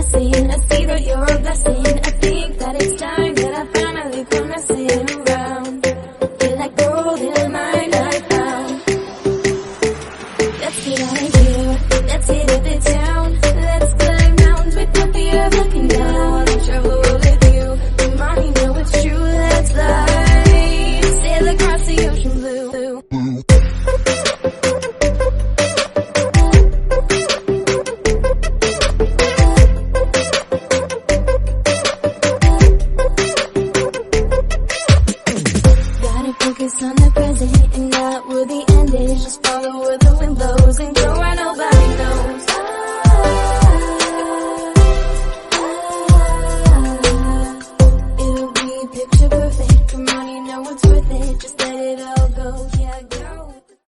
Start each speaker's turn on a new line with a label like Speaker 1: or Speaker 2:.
Speaker 1: missing. I see that you're a blessing. I think that it's time that I finally come messing around. You're like gold in my life now. Let's get out of here. Let's hit up the town. Let's climb mountains without fear of looking down. Travel with you. Remind me know it's true. Let's fly. Sail across the ocean blue. Focus on the present and not where the end is. Just follow where the wind blows and go right.